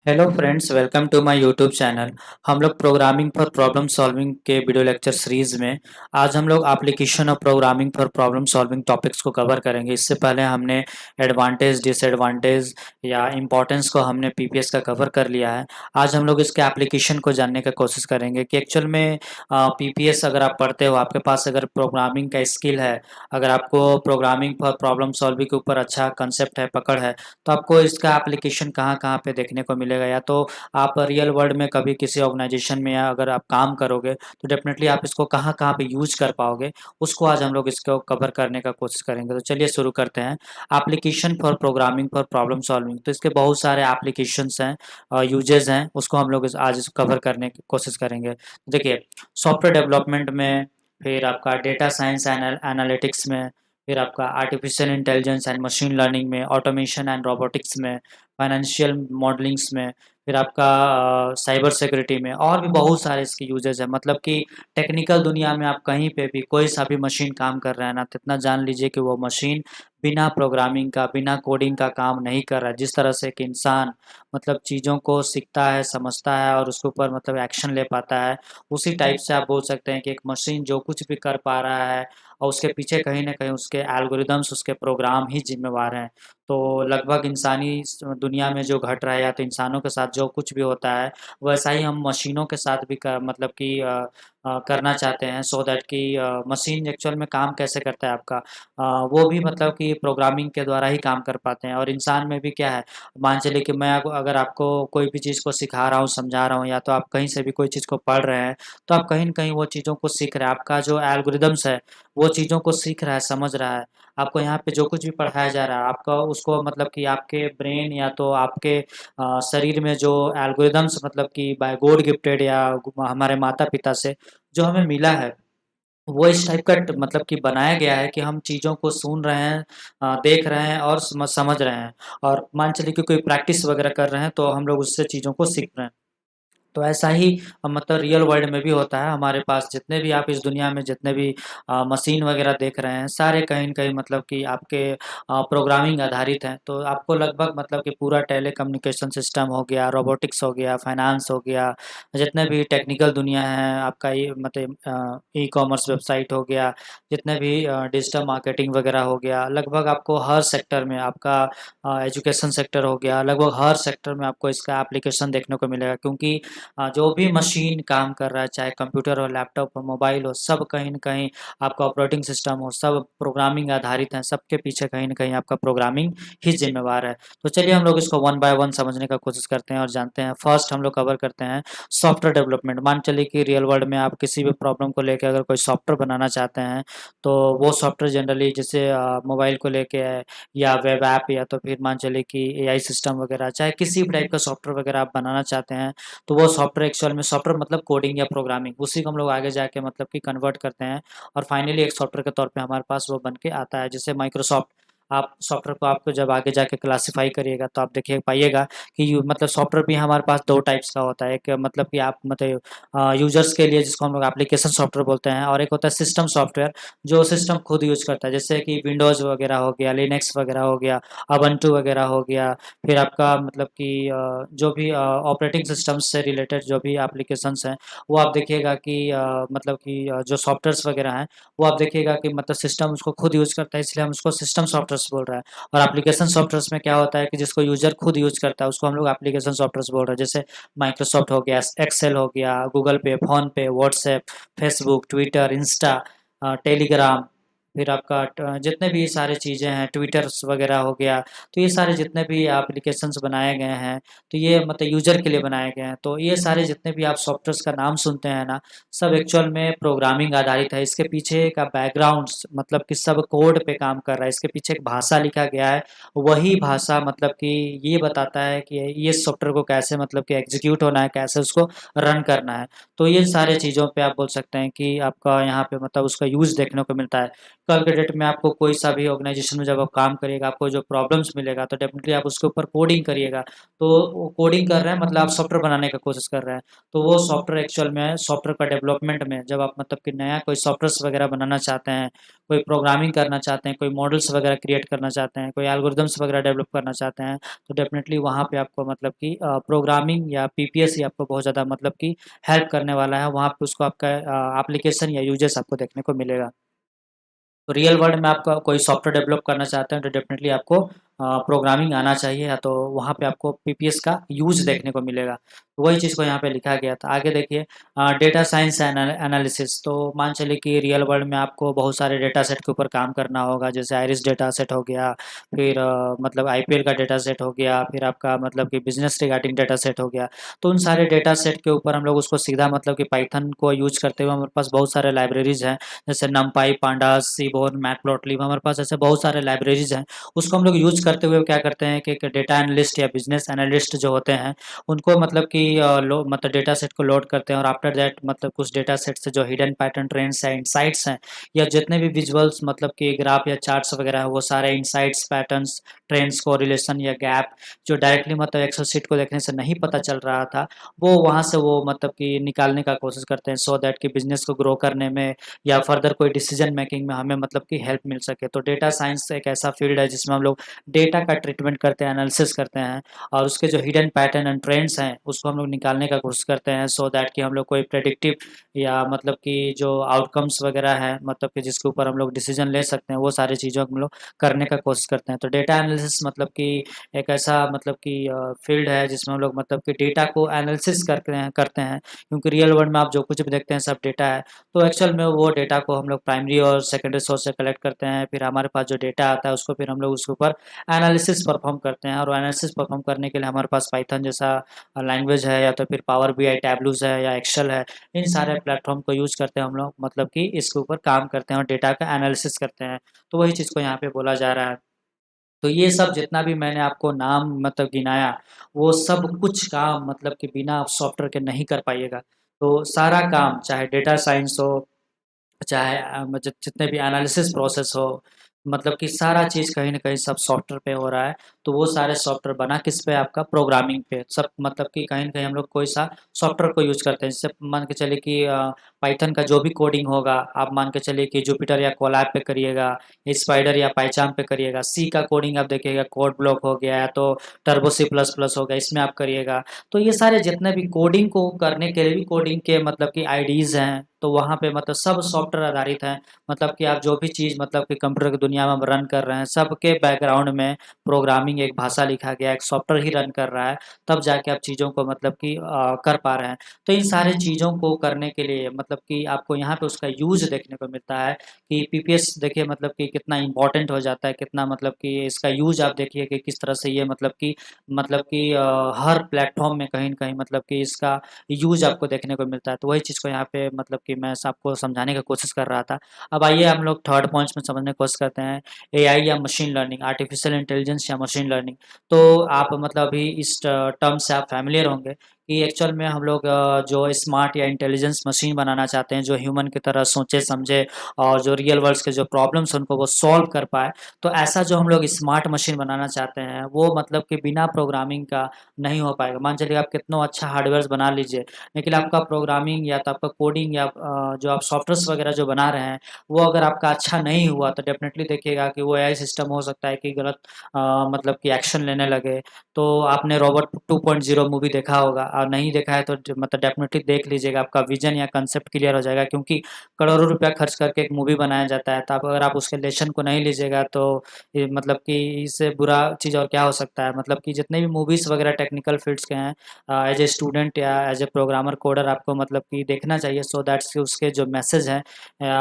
Hello friends, welcome to my YouTube channel. हम लोग programming for problem solving के video lecture series में आज हम लोग application of programming for problem solving topics को कवर करेंगे। इससे पहले हमने एडवांटेज, डिसएडवांटेज या इम्पोर्टेंस को हमने पीपीएस का कवर कर लिया है। आज हम लोग इसके एप्लीकेशन को जानने का कोशिश करेंगे कि एक्चुअल में पीपीएस अगर आप पढ़ते हो, आपके पास अगर प्रोग्रामिंग का स्किल है, अगर आपको प्रोग्रामिंग फॉर प्रॉब्लम सॉल्विंग के ऊपर अच्छा कंसेप्ट है, पकड़ है, तो आपको इसका एप्लीकेशन कहाँ-कहाँ पे देखने को मिलेगा। या तो आप रियल वर्ल्ड में कभी किसी ऑर्गेनाइजेशन में या अगर आप काम करोगे तो डेफ़िनेटली आप इसको कहाँ-कहाँ पे यूज़ कर पाओगे, उसको आज हम लोग इसको कवर करने का कोशिश करेंगे। तो चलिए शुरू करते हैं। Application for programming for problem solving, तो इसके बहुत सारे एप्लीकेशंस हैं, यूजेज़ हैं, उसको हम लोग इस आज इस कवर करने की कोशिश करेंगे। देखिए, सॉफ्टवेयर डेवलपमेंट में, फिर आपका डेटा साइंस एनालिटिक्स में, फिर आपका artificial intelligence and machine learning में, ऑटोमेशन एंड रोबोटिक्स में, फाइनेंशियल मॉडलिंग्स में, फिर आपका साइबर सिक्योरिटी में, और भी बहुत सारे इसके यूजेस हैं। मतलब कि टेक्निकल दुनिया में आप कहीं पे भी कोई सा भी मशीन काम कर रहा है ना, तो इतना जान लीजिए कि वो मशीन बिना प्रोग्रामिंग का, बिना कोडिंग का काम नहीं कर रहा है। जिस तरह से एक इंसान मतलब चीज़ों को सीखता है, समझता है और उसके ऊपर मतलब एक्शन ले पाता है, उसी टाइप से आप बोल सकते हैं कि एक मशीन जो कुछ भी कर पा रहा है और उसके पीछे कहीं न कहीं उसके एल्गोरिदम्स, उसके प्रोग्राम ही ज़िम्मेवार हैं। तो लगभग इंसानी दुनिया में जो घट रहा है या तो इंसानों के साथ जो कुछ भी होता है, वैसा ही हम मशीनों के साथ भी मतलब कि करना चाहते हैं, सो दैट कि मशीन एक्चुअल में काम कैसे करता है आपका, वो भी मतलब कि प्रोग्रामिंग के द्वारा ही काम कर पाते हैं। और इंसान में भी क्या है, मान चलिए कि मैं अगर आपको कोई भी चीज़ को सिखा रहा हूँ, समझा रहा हूँ, या तो आप कहीं से भी कोई चीज़ को पढ़ रहे हैं, तो आप कहीं न कहीं वो चीज़ों को सीख रहे हैं। आपका जो एल्गोरिदम्स है, वो चीज़ों को सीख रहा है, समझ रहा है। आपको यहाँ पे जो कुछ भी पढ़ाया जा रहा है, आपका उसको मतलब कि आपके ब्रेन या तो आपके शरीर में जो एल्गोरिदम्स मतलब कि बाय गॉड गिफ्टेड या हमारे माता-पिता से जो हमें मिला है, वो इस टाइप का मतलब कि बनाया गया है कि हम चीज़ों को सुन रहे हैं, देख रहे हैं और समझ रहे हैं। और मान चलिए कि कोई प्रैक्टिस वगैरह कर रहे हैं, तो हम लोग उससे चीज़ों को सीख रहे हैं। तो ऐसा ही मतलब रियल वर्ल्ड में भी होता है। हमारे पास जितने भी आप इस दुनिया में जितने भी मशीन वगैरह देख रहे हैं, सारे कहीं न कहीं मतलब कि आपके प्रोग्रामिंग आधारित हैं। तो आपको लगभग मतलब कि पूरा टेलीकम्युनिकेशन सिस्टम हो गया, रोबोटिक्स हो गया, फाइनेंस हो गया, जितने भी टेक्निकल दुनिया है, आपका ये मतलब ई-कॉमर्स वेबसाइट हो गया, जितने भी डिजिटल मार्केटिंग वगैरह हो गया, लगभग आपको हर सेक्टर में आपका एजुकेशन सेक्टर हो गया, लगभग हर सेक्टर में आपको इसका एप्लीकेशन देखने को मिलेगा। क्योंकि जो भी मशीन काम कर रहा है, चाहे कंप्यूटर हो, लैपटॉप हो, मोबाइल हो, सब कहीं न कहीं आपका ऑपरेटिंग सिस्टम हो, सब प्रोग्रामिंग आधारित हैं, सबके पीछे कहीं न कहीं आपका प्रोग्रामिंग ही ज़िम्मेवार है। तो चलिए हम लोग इसको वन बाय वन समझने का कोशिश करते हैं और जानते हैं। फर्स्ट हम लोग कवर करते हैं सॉफ्टवेयर डेवलपमेंट। मान चलिए कि रियल वर्ल्ड में आप किसी भी प्रॉब्लम को लेके अगर कोई सॉफ्टवेयर बनाना चाहते हैं, तो वो सॉफ्टवेयर जनरली जैसे मोबाइल को लेके है या वेब ऐप, या तो फिर मान चलिए कि एआई सिस्टम वगैरह, चाहे किसी भी टाइप का सॉफ्टवेयर वगैरह आप बनाना चाहते हैं, तो वो सॉफ्टवेयर एक्चुअल में सॉफ्टवेयर मतलब कोडिंग या प्रोग्रामिंग, उसी को हम लोग आगे जाके मतलब कि कन्वर्ट करते हैं और फाइनली एक सॉफ्टवेयर के तौर पे हमारे पास वो बन के आता है। जैसे माइक्रोसॉफ्ट, आप सॉफ्टवेयर को आपको जब आगे जाके क्लासिफ़ाई करिएगा तो आप देखिए पाइएगा कि यू मतलब सॉफ्टवेयर भी हमारे पास 2 टाइप्स का होता है। एक मतलब कि आप मतलब यूज़र्स के लिए जिसको हम लोग एप्लीकेशन सॉफ्टवेयर बोलते हैं, और एक होता है सिस्टम सॉफ्टवेयर जो सिस्टम खुद यूज़ करता है। जैसे कि विंडोज़ वगैरह हो गया, लिनक्स वगैरह हो गया, उबंटू वगैरह हो गया, फिर आपका मतलब कि जो भी ऑपरेटिंग सिस्टम्स से रिलेटेड जो भी एप्लीकेशंस हैं, वो आप देखिएगा कि मतलब कि जो सॉफ्टवेयर्स वगैरह हैं, वो आप देखिएगा कि मतलब सिस्टम उसको खुद यूज़ करता है, इसलिए हम उसको सिस्टम सॉफ्टवेयर्स बोल रहे हैं। और एप्लीकेशन सॉफ्टवेयर्स में क्या होता है कि जिसको यूज़र खुद यूज़ करता है, उसको हम लोग एप्लीकेशन सॉफ्टवेयर्स बोल रहे हैं। जैसे माइक्रोसॉफ्ट हो गया, एक्सेल हो गया, गूगल पे, फ़ोन पे, WhatsApp, Facebook, Twitter, Insta, Telegram, फिर आपका जितने भी सारे चीज़ें हैं, ट्विटर्स वगैरह हो गया, तो ये सारे जितने भी एप्लीकेशंस बनाए गए हैं, तो ये मतलब यूज़र के लिए बनाए गए हैं। तो ये सारे जितने भी आप सॉफ्टवेयर्स का नाम सुनते हैं ना, सब एक्चुअल में प्रोग्रामिंग आधारित है। इसके पीछे का बैकग्राउंड्स मतलब कि सब कोड पे काम कर रहा है। इसके पीछे एक भाषा लिखा गया है, वही भाषा मतलब कि ये बताता है कि ये सॉफ्टवेयर को कैसे मतलब कि एग्ज़ीक्यूट होना है, कैसे उसको रन करना है। तो ये सारे चीज़ों पे आप बोल सकते हैं कि आपका यहाँ पे मतलब उसका यूज़ देखने को मिलता है। कल के डेट में आपको कोई सा भी ऑर्गेनाइजेशन में जब आप काम करिएगा, आपको जो प्रॉब्लम्स मिलेगा तो डेफ़िनेटली आप उसके ऊपर कोडिंग करिएगा। तो वो कोडिंग कर रहे हैं मतलब आप सॉफ्टवेयर बनाने का कोशिश कर रहे हैं। तो वो सॉफ्टवेयर एक्चुअल में सॉफ्टवेयर का डेवलपमेंट में जब आप मतलब कि नया कोई सॉफ्टवेयर्स वगैरह बनाना चाहते हैं, कोई प्रोग्रामिंग करना चाहते हैं, कोई मॉडल्स वगैरह क्रिएट करना चाहते हैं, कोई एल्गोरिदम्स वगैरह डेवलप करना चाहते हैं, तो डेफ़िनेटली वहाँ पे आपको मतलब कि प्रोग्रामिंग या पीपीएस ही आपको बहुत ज़्यादा मतलब कि हेल्प करने वाला है। वहाँ पे उसको आपका एप्लीकेशन या यूजेस आपको देखने को मिलेगा। तो रियल वर्ल्ड में आपका कोई सॉफ्टवेयर डेवलप करना चाहते हैं तो डेफ़िनेटली आपको प्रोग्रामिंग आना चाहिए या तो वहाँ पे आपको पीपीएस का यूज़ देखने को मिलेगा। तो वही चीज़ को यहाँ पे लिखा गया था। आगे देखिए डेटा साइंस एनालिसिस तो मान चलिए कि रियल वर्ल्ड में आपको बहुत सारे डेटा सेट के ऊपर काम करना होगा जैसे आइरिस डेटा सेट हो गया, फिर मतलब आईपीएल का डेटा सेट हो गया, फिर आपका मतलब कि बिज़नेस रिगार्डिंग डेटा सेट हो गया। तो उन सारे डेटा सेट के ऊपर हम लोग उसको सीधा मतलब कि पाइथन को यूज़ करते हुए हमारे पास बहुत सारे लाइब्रेरीज़ हैं। जैसे नमपाई, पांडास, सीबोर्न, मैटप्लॉटलिब हमारे पास ऐसे बहुत सारे लाइब्रेरीज़ हैं। उसको हम लोग यूज़ करते हुए क्या करते हैं कि एक डेटा एनालिस्ट या बिज़नेस एनालिस्ट जो होते हैं, उनको मतलब कि लो मतलब डेटा सेट को लोड करते हैं और आफ्टर दैट मतलब कुछ डेटा सेट से जो हिडन पैटर्न, ट्रेंड्स हैं, इनसाइट्स हैं या जितने भी विजुअल्स मतलब कि ग्राफ या चार्ट्स वगैरह हैं, वो सारे इनसाइट्स, पैटर्न्स, ट्रेंड्स, कोरिलेशन या गैप जो डायरेक्टली मतलब एक्सेल शीट को देखने से नहीं पता चल रहा था, वो वहाँ से वो मतलब कि निकालने का कोशिश करते हैं सो दैट कि बिज़नेस को ग्रो करने में या फर्दर कोई डिसीजन मेकिंग में हमें मतलब कि हेल्प मिल सके। तो डेटा साइंस एक ऐसा फील्ड है जिसमें हम लोग डेटा का ट्रीटमेंट करते हैं, एनालिसिस करते हैं और उसके जो हिडन पैटर्न एंड ट्रेंड्स हैं, उसको हम लोग निकालने का कोशिश करते हैं सो दैट कि हम लोग कोई प्रेडिक्टिव या मतलब कि जो आउटकम्स वगैरह हैं, मतलब कि जिसके ऊपर हम लोग डिसीजन ले सकते हैं, वो सारी चीज़ों को हम लोग करने का कोशिश करते हैं। तो डेटा एनालिसिस मतलब कि एक ऐसा मतलब कि फील्ड है जिसमें हम लोग मतलब कि डेटा को एनालिसिस करते हैं क्योंकि रियल वर्ल्ड में आप जो कुछ भी देखते हैं सब डेटा है। तो एक्चुअल में वो डेटा को हम लोग प्राइमरी और सेकेंडरी सोर्स से कलेक्ट करते हैं, फिर हमारे पास जो डेटा आता है उसको फिर हम लोग उसके ऊपर एनालिसिस परफॉर्म करते हैं और एनालिसिस परफॉर्म करने के लिए हमारे पास पाइथन जैसा लैंग्वेज है या तो फिर पावर बीआई टैबलूज़ है या एक्सेल है। इन सारे प्लेटफ़ॉर्म को यूज़ करते हैं हम लोग मतलब कि इसके ऊपर काम करते हैं और डेटा का एनालिसिस करते हैं। तो वही चीज़ को यहाँ पे बोला जा रहा है। तो ये सब जितना भी मैंने आपको नाम मतलब गिनाया, वो सब कुछ काम मतलब कि बिना आप सॉफ्टवेयर के नहीं कर पाइएगा। तो सारा काम चाहे डेटा साइंस हो, चाहे मतलब जितने भी एनालिसिस प्रोसेस हो, मतलब कि सारा चीज़ कहीं न कहीं सब सॉफ्टवेयर पे हो रहा है। तो वो सारे सॉफ्टवेयर बना किस पे आपका प्रोग्रामिंग पे। सब मतलब कि कहीं न कहीं हम लोग कोई सा सॉफ्टवेयर को यूज़ करते हैं। जैसे मान के चलिए कि पाइथन का जो भी कोडिंग होगा, आप मान के चलिए कि जुपिटर या कोलैब पे करिएगा, स्पाइडर या पाइचार्म पे करिएगा। सी का कोडिंग आप देखिएगा कोड ब्लॉक हो गया या तो टर्बो सी प्लस प्लस हो गया, इसमें आप करिएगा। तो ये सारे जितने भी कोडिंग को करने के लिए भी कोडिंग के मतलब कि आईडीज़ हैं, तो वहाँ पे मतलब सब सॉफ्टवेयर आधारित हैं। मतलब कि आप जो भी चीज़ मतलब कि कंप्यूटर की दुनिया में हम रन कर रहे हैं, सबके बैकग्राउंड में प्रोग्रामिंग एक भाषा लिखा गया है, एक सॉफ्टवेयर ही रन कर रहा है, तब जाके आप चीज़ों को मतलब कि कर पा रहे हैं। तो इन सारी चीज़ों को करने के लिए मतलब कि आपको यहाँ पे उसका यूज़ देखने को मिलता है कि पीपीएस देखिए मतलब कि कितना इम्पोर्टेंट हो जाता है, कितना मतलब कि इसका यूज़ आप देखिए कि किस तरह से ये मतलब कि हर प्लेटफ़ॉर्म में कहीं न कहीं मतलब कि इसका यूज़ आपको देखने को मिलता है। तो वही चीज़ को यहाँ पे मतलब कि मैं आपको समझाने की कोशिश कर रहा था। अब आइए हम लोग थर्ड पॉइंट्स में समझने की कोशिश करते हैं, एआई या मशीन लर्निंग, आर्टिफ़िशियल इंटेलिजेंस या मशीन लर्निंग। तो आप मतलब अभी इस टर्म से आप फ़ैमिलियर होंगे कि एक्चुअल में हम लोग जो स्मार्ट या इंटेलिजेंस मशीन बनाना चाहते हैं, जो ह्यूमन की तरह सोचे-समझे और जो रियल वर्ल्ड्स के जो प्रॉब्लम्स हैं उनको वो सॉल्व कर पाए। तो ऐसा जो हम लोग स्मार्ट मशीन बनाना चाहते हैं, वो मतलब कि बिना प्रोग्रामिंग का नहीं हो पाएगा। मान चलिए आप कितना अच्छा हार्डवेयर्स बना लीजिए, लेकिन आपका प्रोग्रामिंग या तो आपका कोडिंग या जो आप सॉफ्टवेयर्स वगैरह जो बना रहे हैं, वो अगर आपका अच्छा नहीं हुआ तो डेफ़िनेटली देखिएगा कि वो एआई सिस्टम हो सकता है कि गलत मतलब कि एक्शन लेने लगे। तो आपने रोबोट 2.0 मूवी देखा होगा और नहीं देखा है तो मतलब डेफ़िनेटली देख लीजिएगा, आपका विज़न या कांसेप्ट क्लियर हो जाएगा क्योंकि करोड़ों रुपया खर्च करके एक मूवी बनाया जाता है, तो आप अगर आप उसके लेसन को नहीं लीजिएगा तो ये मतलब कि इससे बुरा चीज़ और क्या हो सकता है। मतलब कि जितने भी मूवीज़ वगैरह टेक्निकल फ़ील्ड्स के हैं एज़ ए स्टूडेंट या एज़ ए प्रोग्रामर कोडर आपको मतलब कि देखना चाहिए सो दैट्स कि उसके जो मैसेज हैं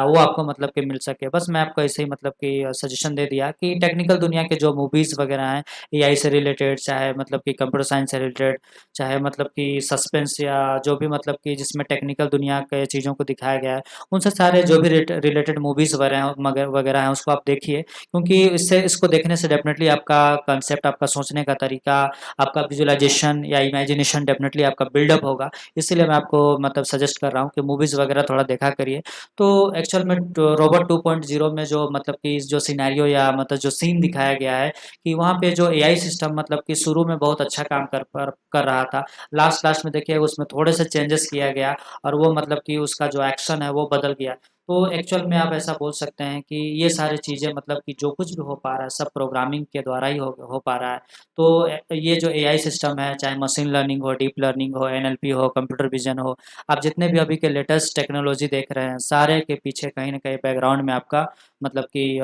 वो आपको मतलब कि मिल सके। बस मैं आपको ऐसे ही मतलब कि सजेशन दे दिया कि टेक्निकल दुनिया के जो मूवीज़ वगैरह हैं एआई से रिलेटेड, चाहे मतलब कि कंप्यूटर साइंस से रिलेटेड, चाहे मतलब कि कि सस्पेंस या जो भी मतलब कि जिसमें टेक्निकल दुनिया के चीज़ों को दिखाया गया है, उनसे सारे जो भी रिलेटेड मूवीज़ वगैरह हैं उसको आप देखिए, क्योंकि इससे इसको देखने से डेफ़िनेटली आपका कांसेप्ट, आपका सोचने का तरीका, आपका विजुअलाइज़ेशन या इमेजिनेशन डेफ़िनेटली आपका बिल्डअप होगा। इसीलिए मैं आपको मतलब सजेस्ट कर रहा हूँ कि मूवीज़ वगैरह थोड़ा देखा करिए। तो एक्चुअल में रोबोट 2.0 में जो मतलब कि जो सिनेरियो या मतलब जो सीन दिखाया गया है कि वहाँ पे जो एआई सिस्टम मतलब कि शुरू में बहुत अच्छा काम कर रहा था। लास्ट लास्ट में देखिए उसमें थोड़े से चेंजेस किया गया और वो मतलब कि उसका जो एक्शन है वो बदल गया। तो एक्चुअल में आप ऐसा बोल सकते हैं कि ये सारी चीज़ें मतलब कि जो कुछ भी हो पा रहा है सब प्रोग्रामिंग के द्वारा ही हो पा रहा है। तो ये जो एआई सिस्टम है, चाहे मशीन लर्निंग हो, डीप लर्निंग हो, एनएलपी हो, कंप्यूटर विज़न हो, आप जितने भी अभी के लेटेस्ट टेक्नोलॉजी देख रहे हैं, सारे के पीछे कहीं न कहीं बैकग्राउंड में आपका मतलब कि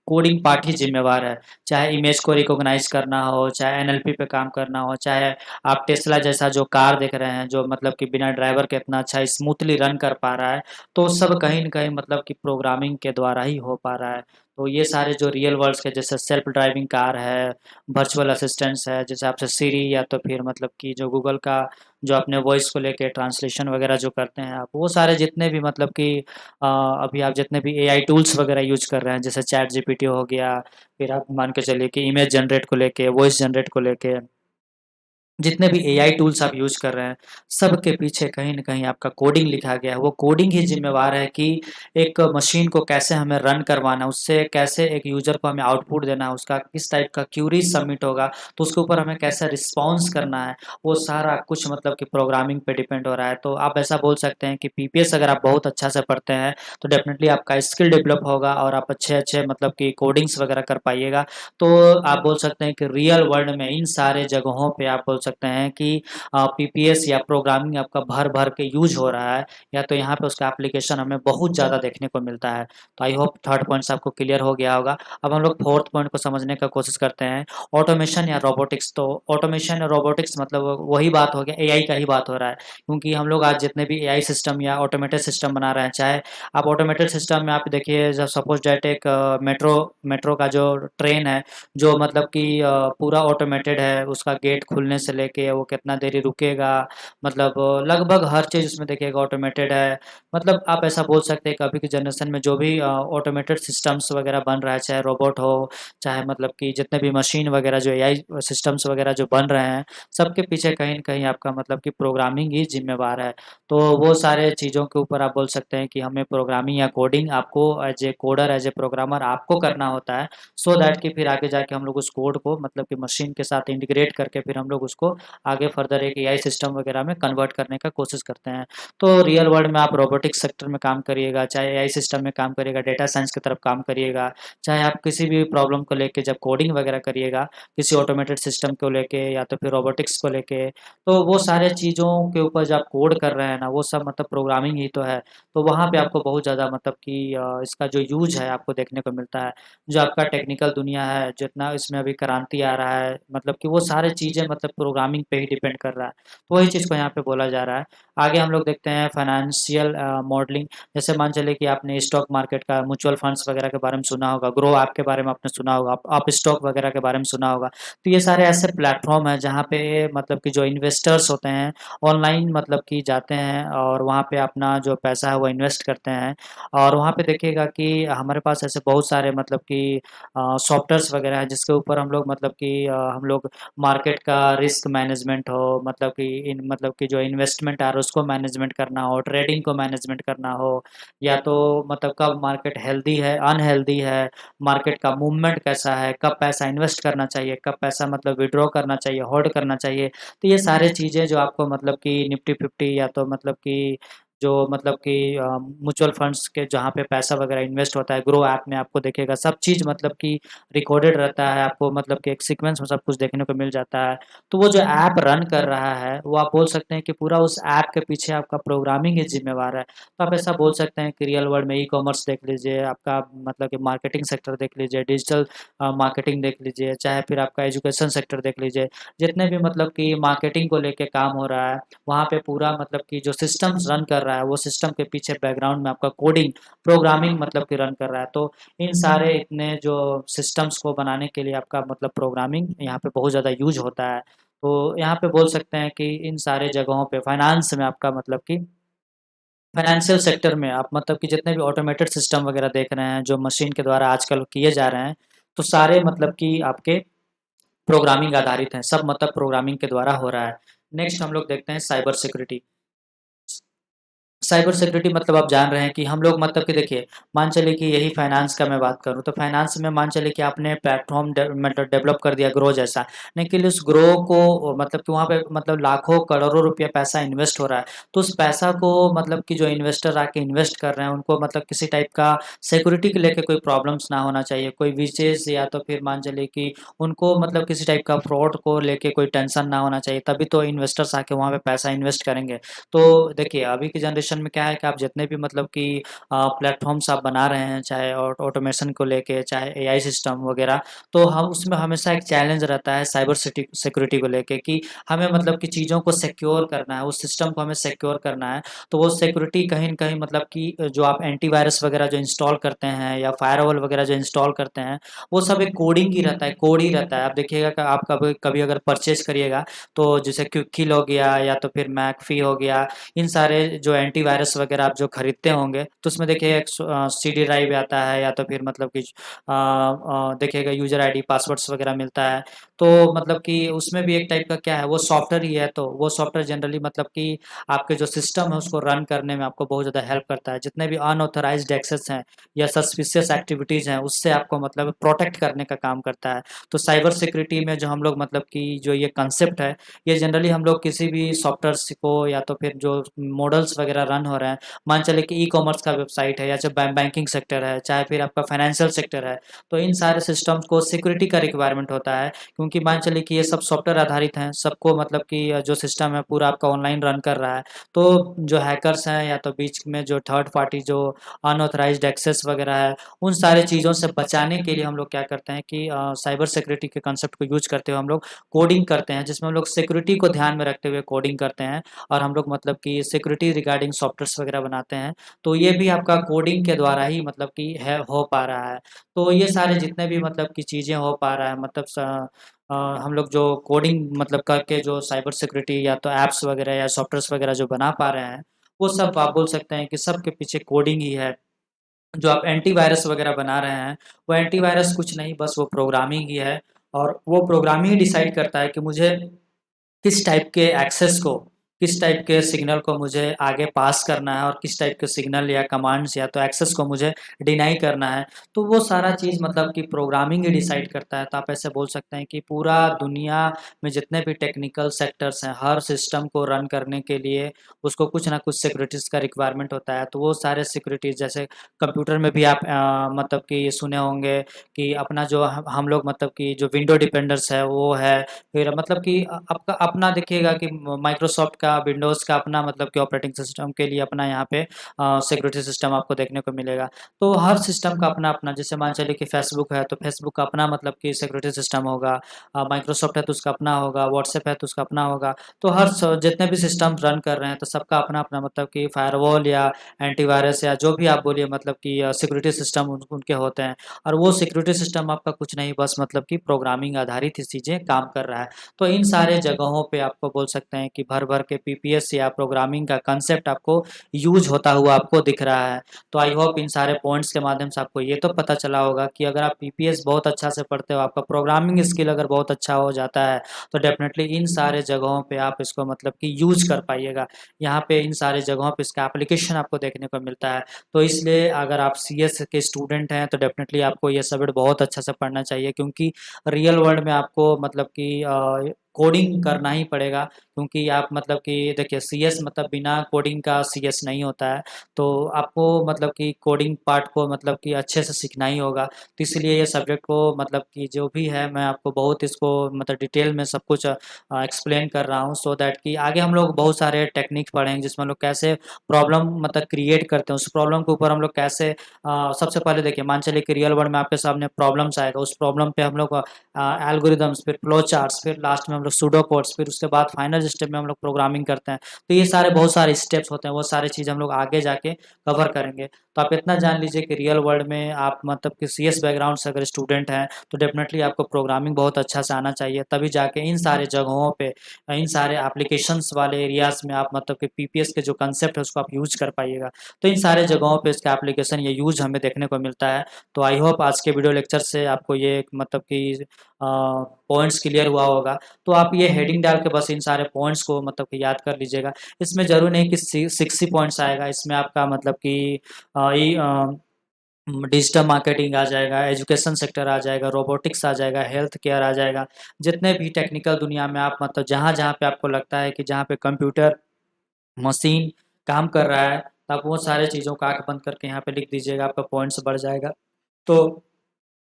कोडिंग पार्ट ही ज़िम्मेवार है। चाहे इमेज को रिकॉग्नाइज़ करना हो, चाहे एनएलपी पे काम करना हो, चाहे आप टेस्ला जैसा जो कार देख रहे हैं, जो मतलब कि बिना ड्राइवर के इतना अच्छा स्मूथली रन कर पा रहा है, तो सब कहीं न कहीं मतलब कि प्रोग्रामिंग के द्वारा ही हो पा रहा है। तो ये सारे जो रियल वर्ल्ड्स के जैसे सेल्फ ड्राइविंग कार है, वर्चुअल असिस्टेंट्स है, जैसे आपसे सिरी या तो फिर मतलब कि जो गूगल का जो अपने वॉइस को लेके ट्रांसलेशन वगैरह जो करते हैं आप, वो सारे जितने भी मतलब कि अभी आप जितने भी एआई टूल्स वगैरह यूज़ कर रहे हैं, जैसे चैट जीपीटी हो गया, फिर आप मान के चलिए कि इमेज जनरेट को लेके, वॉइस जनरेट को लेके, जितने भी एआई टूल्स आप यूज़ कर रहे हैं, सबके पीछे कहीं न कहीं आपका कोडिंग लिखा गया है। वो कोडिंग ही ज़िम्मेवार है कि एक मशीन को कैसे हमें रन करवाना है, उससे कैसे एक यूज़र को हमें आउटपुट देना है, उसका किस टाइप का क्यूरी सबमिट होगा, तो उसके ऊपर हमें कैसा रिस्पॉन्स करना है, वो सारा कुछ मतलब कि प्रोग्रामिंग पे डिपेंड हो रहा है। तो आप ऐसा बोल सकते हैं कि पीपीएस अगर आप बहुत अच्छा से पढ़ते हैं, तो डेफ़िनेटली आपका स्किल डेवलप होगा और आप अच्छे-अच्छे मतलब कि कोडिंग्स वगैरह कर पाइएगा। तो आप बोल सकते हैं कि रियल वर्ल्ड में इन सारे जगहों पे आप बोल सकते हैं कि पीपीएस या प्रोग्रामिंग आपका भर-भर के यूज़ हो रहा है, या तो यहाँ पे उसका एप्लीकेशन हमें बहुत ज़्यादा देखने को मिलता है। तो आई होप थर्ड पॉइंट्स आपको क्लियर हो गया होगा। अब हम लोग फोर्थ पॉइंट को समझने का कोशिश करते हैं, ऑटोमेशन या रोबोटिक्स। तो ऑटोमेशन और रोबोटिक्स मतलब वही बात हो गया, एआई का ही बात हो रहा है। क्योंकि हम लोग आज जितने भी एआई सिस्टम या ऑटोमेटेड सिस्टम बना रहे हैं, चाहे आप ऑटोमेटेड सिस्टम में आप देखिए, जब सपोज़ दैट एक मेट्रो मेट्रो का जो ट्रेन है, जो मतलब कि पूरा ऑटोमेटेड है, उसका गेट खुलने से लेके वो कितना देरी रुकेगा, मतलब लगभग हर चीज़ उसमें देखिएगा ऑटोमेटेड है। मतलब आप ऐसा बोल सकते हैं कि अभी की जनरेशन में जो भी ऑटोमेटेड सिस्टम्स वगैरह बन रहा है, चाहे रोबोट हो, चाहे मतलब कि जितने भी मशीन वगैरह जो एआई सिस्टम्स वगैरह जो बन रहे हैं, सबके पीछे कहीं न कहीं आपका मतलब कि प्रोग्रामिंग ही ज़िम्मेवार है। तो वो सारे चीज़ों के ऊपर आप बोल सकते हैं कि हमें प्रोग्रामिंग या कोडिंग आपको as a coder, as a programmer आपको करना होता है। सो दैट कि फिर आगे जाके हम लोग उस कोड को मतलब कि मशीन के साथ इंटीग्रेट करके फिर हम लोग उसको आगे फर्दर एक एआई सिस्टम वगैरह में कन्वर्ट करने का कोशिश करते हैं। तो रियल वर्ल्ड में आप रोबोटिक्स सेक्टर में काम करिएगा, चाहे एआई सिस्टम में काम करिएगा, डेटा साइंस की तरफ काम करिएगा, चाहे आप किसी भी प्रॉब्लम को लेके जब कोडिंग वगैरह करिएगा, किसी ऑटोमेटेड सिस्टम को लेके या तो फिर रोबोटिक्स को लेके, तो वो सारे चीज़ों के ऊपर जब आप कोड कर रहे हैं ना, वो सब मतलब प्रोग्रामिंग ही तो है। तो वहाँ पे आपको बहुत ज़्यादा मतलब कि इसका जो यूज़ है आपको देखने को मिलता है। जो आपका टेक्निकल दुनिया है, जितना इसमें अभी क्रांति आ रहा है, मतलब कि वो सारी चीज़ें मतलब प्रोग्रामिंग पे ही डिपेंड कर रहा है। तो वही चीज़ को यहाँ पे बोला जा रहा है। आगे हम लोग देखते हैं फाइनेंशियल मॉडलिंग। जैसे मान चलिए कि आपने स्टॉक मार्केट का, म्यूचुअल फंड्स वगैरह के बारे में सुना होगा, ग्रो ऐप के बारे में आपने सुना होगा, आप स्टॉक वगैरह के बारे में सुना होगा। तो ये सारे ऐसे प्लेटफ़ॉर्म हैं जहाँ पे मतलब कि जो इन्वेस्टर्स होते हैं, ऑनलाइन मतलब कि जाते हैं और वहाँ पे अपना जो पैसा है वो इन्वेस्ट करते हैं। और वहाँ पे देखिएगा कि हमारे पास ऐसे बहुत सारे मतलब कि सॉफ्टवेयर्स वगैरह हैं जिसके ऊपर हम लोग मतलब कि हम लोग मार्केट का रिस्क मैनेजमेंट हो, मतलब कि इन मतलब कि जो इन्वेस्टमेंट आ रहा है उसको मैनेजमेंट करना हो, ट्रेडिंग को मैनेजमेंट करना हो, या तो मतलब कब मार्केट हेल्दी है, अनहेल्दी है, मार्केट का मूवमेंट कैसा है, कब पैसा इन्वेस्ट करना चाहिए, कब पैसा मतलब विथड्रॉ करना चाहिए, होल्ड करना चाहिए। तो ये सारी चीज़ें जो आपको मतलब कि निफ्टी 50 या तो मतलब कि जो मतलब कि म्यूचुअल फंड्स के जहाँ पे पैसा वगैरह इन्वेस्ट होता है, ग्रो ऐप में आपको दिखेगा सब चीज़ मतलब कि रिकॉर्डेड रहता है, आपको मतलब कि एक सीक्वेंस में सब कुछ देखने को मिल जाता है। तो वो जो ऐप रन कर रहा है, वो आप बोल सकते हैं कि पूरा उस ऐप के पीछे आपका प्रोग्रामिंग ही ज़िम्मेवार है। तो आप ऐसा बोल सकते हैं कि रियल वर्ल्ड में ई-कॉमर्स देख लीजिए, आपका मतलब कि मार्केटिंग सेक्टर देख लीजिए, डिजिटल मार्केटिंग देख लीजिए, चाहे फिर आपका एजुकेशन सेक्टर देख लीजिए। जितने भी मतलब कि मार्केटिंग को लेके काम हो रहा है, वहाँ पे पूरा मतलब कि जो सिस्टम्स रन कर रहा है, वो सिस्टम के पीछे बैकग्राउंड में आपका कोडिंग, प्रोग्रामिंग मतलब कि रन कर रहा है। तो इन सारे इतने जो सिस्टम्स को बनाने के लिए आपका मतलब प्रोग्रामिंग यहाँ पे बहुत ज़्यादा यूज़ होता है। तो यहाँ पे बोल सकते हैं कि इन सारे जगहों पे फाइनेंस में आपका मतलब कि फाइनेंशियल सेक्टर में आप मतलब कि जितने भी ऑटोमेटेड सिस्टम वगैरह देख रहे हैं, जो मशीन के द्वारा आजकल किए जा रहे हैं, तो सारे मतलब कि आपके प्रोग्रामिंग आधारित हैं, सब मतलब प्रोग्रामिंग के द्वारा हो रहा है। नेक्स्ट हम लोग देखते हैं साइबर सिक्योरिटी। साइबर सिक्योरिटी मतलब आप जान रहे हैं कि हम लोग मतलब कि देखिए, मान चलिए कि यही फाइनेंस का मैं बात करूँ, तो फाइनेंस में मान चलिए कि आपने प्लेटफ़ॉर्म मतलब डेवलप कर दिया ग्रो जैसा, लेकिन उस ग्रो को मतलब कि वहाँ पे मतलब लाखों करोड़ों रुपया पैसा इन्वेस्ट हो रहा है। तो उस पैसा को मतलब कि जो इन्वेस्टर आके इन्वेस्ट कर रहे हैं, उनको मतलब किसी टाइप का सिक्योरिटी को लेके कोई प्रॉब्लम्स ना होना चाहिए, कोई विशेष या तो फिर मान चलिए कि उनको मतलब किसी टाइप का फ्रॉड को लेके कोई टेंशन ना होना चाहिए, तभी तो इन्वेस्टर्स आके वहाँ पे पैसा इन्वेस्ट करेंगे। तो देखिए, अभी की जनरेशन में क्या है कि आप जितने भी मतलब कि प्लेटफ़ॉर्म्स आप बना रहे हैं, चाहे ऑटोमेशन को लेके, चाहे एआई सिस्टम वगैरह, तो हम उसमें हमेशा एक चैलेंज रहता है साइबर सिक्योरिटी को लेके कि हमें मतलब कि चीज़ों को सिक्योर करना है, उस सिस्टम को हमें सिक्योर करना है। तो वो सिक्योरिटी कहीं न कहीं मतलब कि जो आप एंटीवायरस वगैरह जो इंस्टॉल करते हैं या फ़ायरवॉल वगैरह जो इंस्टॉल करते हैं, वो सब एक कोडिंग ही रहता है, कोड ही रहता है। आप देखिएगा कि आप कभी कभी अगर परचेज़ करिएगा, तो जैसे क्विककिल हो गया या तो फिर मैकफ़ी हो गया, इन सारे जो एंटीवायरस वगैरह आप जो खरीदते होंगे, तो उसमें देखिए एक सीडी ड्राइव आता है या तो फिर मतलब कि देखिएगा यूज़र आईडी, पासवर्ड्स वगैरह मिलता है। तो मतलब कि उसमें भी एक टाइप का क्या है, वो सॉफ्टवेयर ही है, तो वो सॉफ्टवेयर जनरली मतलब कि आपके जो सिस्टम है उसको रन करने में आपको बहुत ज़्यादा हेल्प करता है। जितने भी अनऑथराइज़्ड एक्सेस हैं या सस्पिशियस एक्टिविटीज़ हैं, उससे आपको मतलब प्रोटेक्ट करने का काम करता है। तो साइबर सिक्योरिटी में जो हम लोग मतलब कि जो ये कांसेप्ट है, ये जनरली हम लोग किसी भी सॉफ्टवेयर को या तो फिर जो मॉडल्स वगैरह रन हो रहे हैं, मान चले कि ई-कॉमर्स का वेबसाइट है या चाहे बैंकिंग सेक्टर है, चाहे फिर आपका फाइनेंशियल सेक्टर है, तो इन सारे सिस्टम्स को सिक्योरिटी का रिक्वायरमेंट होता है, क्योंकि मान चलिए कि ये सब सॉफ्टवेयर आधारित हैं, सबको मतलब कि जो सिस्टम है पूरा आपका ऑनलाइन रन कर रहा है। तो जो हैकर्स हैं या तो बीच में जो थर्ड पार्टी जो अनऑथराइज्ड एक्सेस वगैरह है, उन सारी चीज़ों से बचाने के लिए हम लोग क्या करते हैं कि साइबर सिक्योरिटी के कांसेप्ट को यूज़ करते हुए हम लोग कोडिंग करते हैं, जिसमें हम लोग सिक्योरिटी को ध्यान में रखते हुए कोडिंग करते हैं और हम लोग मतलब कि सिक्योरिटी रिगार्डिंग सॉफ्टवेयर्स वगैरह बनाते हैं। तो ये भी आपका कोडिंग के द्वारा ही मतलब कि है हो पा रहा है। तो ये सारे जितने भी मतलब कि चीज़ें हो पा रहा है मतलब हम लोग जो कोडिंग मतलब करके जो साइबर सिक्योरिटी या तो ऐप्स वगैरह या सॉफ्टवेयर्स वगैरह जो बना पा रहे हैं, वो सब आप बोल सकते हैं कि सब के पीछे कोडिंग ही है। जो आप एंटीवायरस वगैरह बना रहे हैं, वो एंटीवायरस कुछ नहीं, बस वो प्रोग्रामिंग ही है और वो प्रोग्रामिंग ही डिसाइड करता है कि मुझे किस टाइप के एक्सेस को, किस टाइप के सिग्नल को मुझे आगे पास करना है और किस टाइप के सिग्नल या कमांड्स या तो एक्सेस को मुझे डिनाई करना है। तो वो सारा चीज़ मतलब कि प्रोग्रामिंग ही डिसाइड करता है। तो आप ऐसे बोल सकते हैं कि पूरा दुनिया में जितने भी टेक्निकल सेक्टर्स हैं, हर सिस्टम को रन करने के लिए उसको कुछ ना कुछ सिक्योरिटीज़ का रिक्वायरमेंट होता है। तो वो सारे सिक्योरिटीज़ जैसे कंप्यूटर में भी आप मतलब कि ये सुने होंगे कि अपना जो हम लोग मतलब कि जो विंडो डिपेंडर्स है वो है, फिर मतलब कि आपका अपना देखिएगा कि माइक्रोसॉफ्ट का विंडोज़ का अपना मतलब कि ऑपरेटिंग सिस्टम के लिए अपना यहाँ पे सिक्योरिटी सिस्टम आपको देखने को मिलेगा। तो हर सिस्टम का अपना-अपना, जैसे मान चलिए कि फेसबुक है, तो फेसबुक का अपना मतलब कि सिक्योरिटी सिस्टम होगा। माइक्रोसॉफ्ट है तो उसका अपना होगा, व्हाट्सएप है तो उसका अपना होगा। तो हर स जितने भी सिस्टम रन कर रहे हैं तो सबका अपना-अपना मतलब कि फायरवॉल या एंटीवायरस या जो भी आप बोलिए मतलब कि सिक्योरिटी सिस्टम उनके होते हैं। और वो सिक्योरिटी सिस्टम आपका कुछ नहीं, बस मतलब कि प्रोग्रामिंग आधारित ही चीज़ें काम कर रहा है। तो इन सारे जगहों पे आपको बोल सकते हैं कि भर-भर के पीपीएस या प्रोग्रामिंग का कांसेप्ट आपको यूज़ होता हुआ आपको दिख रहा है। तो आई होप इन सारे पॉइंट्स के माध्यम से आपको ये तो पता चला होगा कि अगर आप पीपीएस बहुत अच्छा से पढ़ते हो, आपका प्रोग्रामिंग स्किल अगर बहुत अच्छा हो जाता है, तो डेफ़िनेटली इन सारे जगहों पे आप इसको मतलब कि यूज़ कर पाइएगा। यहाँ पे इन सारे जगहों पे इसका एप्लीकेशन आपको देखने को मिलता है। तो इसलिए अगर आप सीएस के स्टूडेंट हैं, तो डेफ़िनेटली आपको ये सब्जेक्ट बहुत अच्छा से पढ़ना चाहिए, क्योंकि रियल वर्ल्ड में आपको मतलब कि कोडिंग करना ही पड़ेगा, क्योंकि आप मतलब कि देखिए सीएस मतलब बिना कोडिंग का सीएस नहीं होता है। तो आपको मतलब कि कोडिंग पार्ट को मतलब कि अच्छे से सीखना ही होगा। तो इसलिए ये सब्जेक्ट को मतलब कि जो भी है मैं आपको बहुत इसको मतलब डिटेल में सब कुछ एक्सप्लेन कर रहा हूँ, सो दैट कि आगे हम लोग बहुत सारे टेक्निक पढ़ेंगे जिसमें हम लोग कैसे प्रॉब्लम मतलब क्रिएट करते हैं। उस प्रॉब्लम के ऊपर हम लोग कैसे सबसे पहले देखिए, मान चलिए कि रियल वर्ल्ड में आपके सामने प्रॉब्लम्स आएगा, उस प्रॉब्लम पे हम लोग एल्गोरिदम्स, फिर फ्लो चार्ट्स, फिर लास्ट में हम लोग सूडो कोड्स, फिर उसके बाद फाइनल स्टेप में हम लोग प्रोग्रामिंग करते हैं। तो ये सारे बहुत सारे स्टेप्स होते हैं, वो सारी चीज़ हम लोग आगे जाके कवर करेंगे। तो आप इतना जान लीजिए कि रियल वर्ल्ड में आप मतलब कि सीएस बैकग्राउंड से अगर स्टूडेंट हैं तो डेफिनेटली आपको प्रोग्रामिंग बहुत अच्छा से आना चाहिए, तभी जाके इन सारे जगहों पे, इन सारे एप्लीकेशंस वाले एरियाज़ में आप मतलब कि पीपीएस के जो कंसेप्ट है उसको आप यूज़ कर पाइएगा। तो इन सारे जगहों पे इसका एप्लीकेशन या यूज़ हमें देखने को मिलता है। तो आई होप आज के वीडियो लेक्चर से आपको ये एक मतलब कि पॉइंट्स क्लियर हुआ होगा। तो आप ये हेडिंग डाल के बस इन सारे पॉइंट्स को मतलब कि याद कर लीजिएगा। इसमें ज़रूर नहीं कि 60 पॉइंट्स आएगा, इसमें आपका मतलब कि डिजिटल मार्केटिंग आ जाएगा, एजुकेशन सेक्टर आ जाएगा, रोबोटिक्स आ जाएगा, हेल्थ केयर आ जाएगा। जितने भी टेक्निकल दुनिया में आप मतलब जहाँ-जहाँ पे आपको लगता है कि जहाँ पे कंप्यूटर, मशीन काम कर रहा है, तो आप वो सारे चीज़ों को आँख बंद करके यहाँ पे लिख दीजिएगा, आपका पॉइंट्स बढ़ जाएगा। तो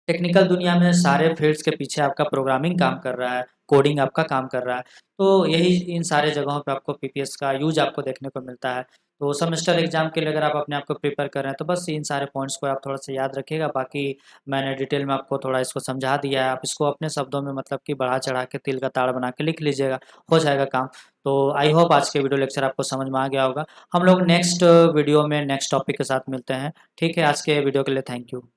टेक्निकल दुनिया में सारे फील्ड्स के पीछे आपका प्रोग्रामिंग काम कर रहा है, कोडिंग आपका काम कर रहा है। तो यही इन सारे जगहों पे आपको पीपीएस का यूज़ आपको देखने को मिलता है। तो सेमेस्टर एग्ज़ाम के लिए अगर आप अपने आप को प्रिपेयर कर रहे हैं तो बस इन सारे पॉइंट्स को आप थोड़ा-सा याद रखिएगा। बाकी मैंने डिटेल में आपको थोड़ा इसको समझा दिया है, आप इसको अपने शब्दों में मतलब कि बढ़ा-चढ़ा के तिल का ताड़ बना के लिख लीजिएगा, हो जाएगा काम। तो आई होप आज के वीडियो लेक्चर आपको समझ में आ गया होगा। हम लोग नेक्स्ट वीडियो में नेक्स्ट टॉपिक के साथ मिलते हैं। ठीक है, आज के वीडियो के लिए थैंक यू।